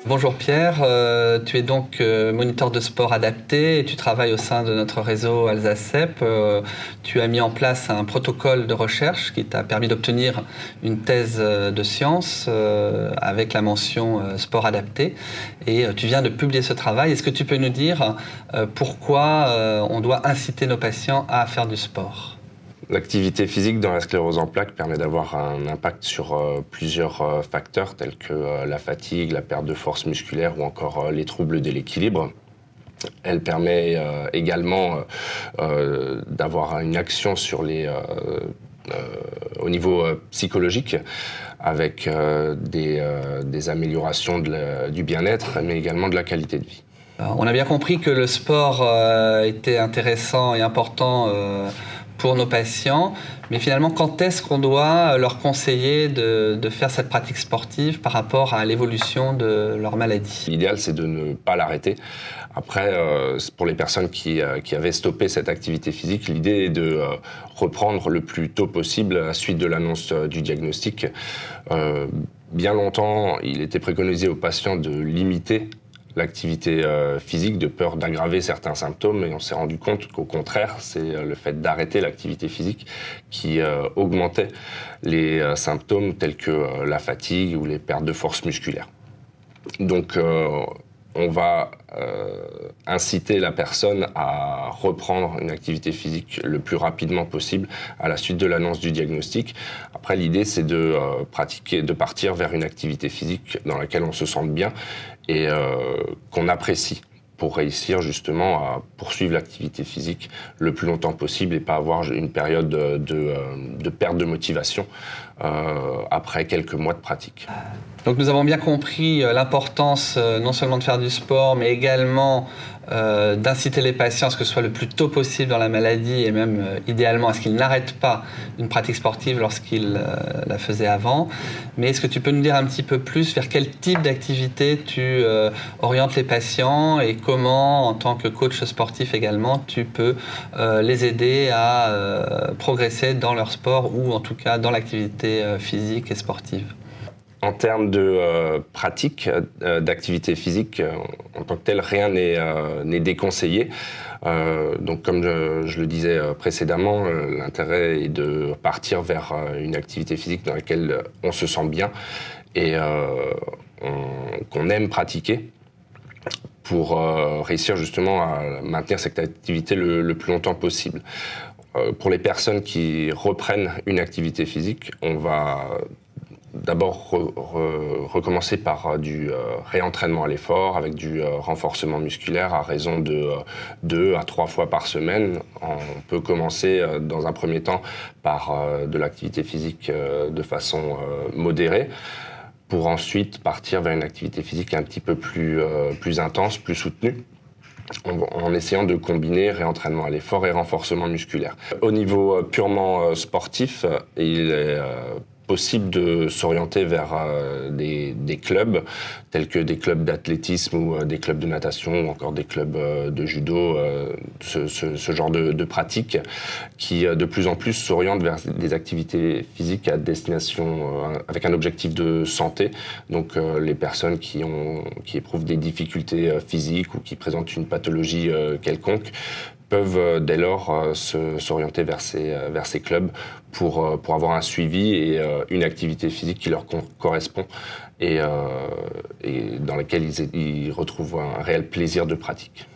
Bonjour Pierre, tu es donc moniteur de sport adapté et tu travailles au sein de notre réseau Alsace-CEP. Tu as mis en place un protocole de recherche qui t'a permis d'obtenir une thèse de sciences avec la mention sport adapté et tu viens de publier ce travail. Est-ce que tu peux nous dire pourquoi on doit inciter nos patients à faire du sport ? L'activité physique dans la sclérose en plaques permet d'avoir un impact sur plusieurs facteurs tels que la fatigue, la perte de force musculaire ou encore les troubles de l'équilibre. Elle permet également d'avoir une action sur au niveau psychologique avec des améliorations du bien-être mais également de la qualité de vie. On a bien compris que le sport était intéressant et important pour nos patients, mais finalement, quand est-ce qu'on doit leur conseiller de faire cette pratique sportive par rapport à l'évolution de leur maladie? L'idéal, c'est de ne pas l'arrêter. Après, pour les personnes qui avaient stoppé cette activité physique, l'idée est de reprendre le plus tôt possible à la suite de l'annonce du diagnostic. Bien longtemps, il était préconisé aux patients de limiter l'activité physique de peur d'aggraver certains symptômes, et on s'est rendu compte qu'au contraire, c'est le fait d'arrêter l'activité physique qui augmentait les symptômes tels que la fatigue ou les pertes de force musculaire. Donc on va inciter la personne à reprendre une activité physique le plus rapidement possible à la suite de l'annonce du diagnostic. Après, l'idée, c'est de partir vers une activité physique dans laquelle on se sente bien et qu'on apprécie pour réussir justement à poursuivre l'activité physique le plus longtemps possible et pas avoir une période de perte de motivation après quelques mois de pratique. Donc nous avons bien compris l'importance non seulement de faire du sport, mais également d'inciter les patients à ce que ce soit le plus tôt possible dans la maladie et même idéalement à ce qu'ils n'arrêtent pas une pratique sportive lorsqu'ils la faisaient avant. Mais est-ce que tu peux nous dire un petit peu plus vers quel type d'activité tu orientes les patients et comment, en tant que coach sportif également, tu peux les aider à progresser dans leur sport ou en tout cas dans l'activité physique et sportive? En termes de pratique d'activité physique, en tant que tel, rien n'est déconseillé. Donc, comme je le disais précédemment, l'intérêt est de partir vers une activité physique dans laquelle on se sent bien et qu'on aime pratiquer pour réussir justement à maintenir cette activité le plus longtemps possible. Pour les personnes qui reprennent une activité physique, on va d'abord recommencer par du réentraînement à l'effort avec du renforcement musculaire à raison de 2 à 3 fois par semaine. On peut commencer dans un premier temps par de l'activité physique de façon modérée pour ensuite partir vers une activité physique un petit peu plus intense, plus soutenue, en essayant de combiner réentraînement à l'effort et renforcement musculaire. Au niveau purement sportif, il est possible de s'orienter vers des clubs tels que des clubs d'athlétisme ou des clubs de natation ou encore des clubs de judo, ce genre de pratiques qui de plus en plus s'orientent vers des activités physiques à destination avec un objectif de santé. Donc les personnes qui éprouvent des difficultés physiques ou qui présentent une pathologie quelconque peuvent dès lors s'orienter vers ces clubs pour avoir un suivi et une activité physique qui leur correspond et dans laquelle ils retrouvent un réel plaisir de pratique.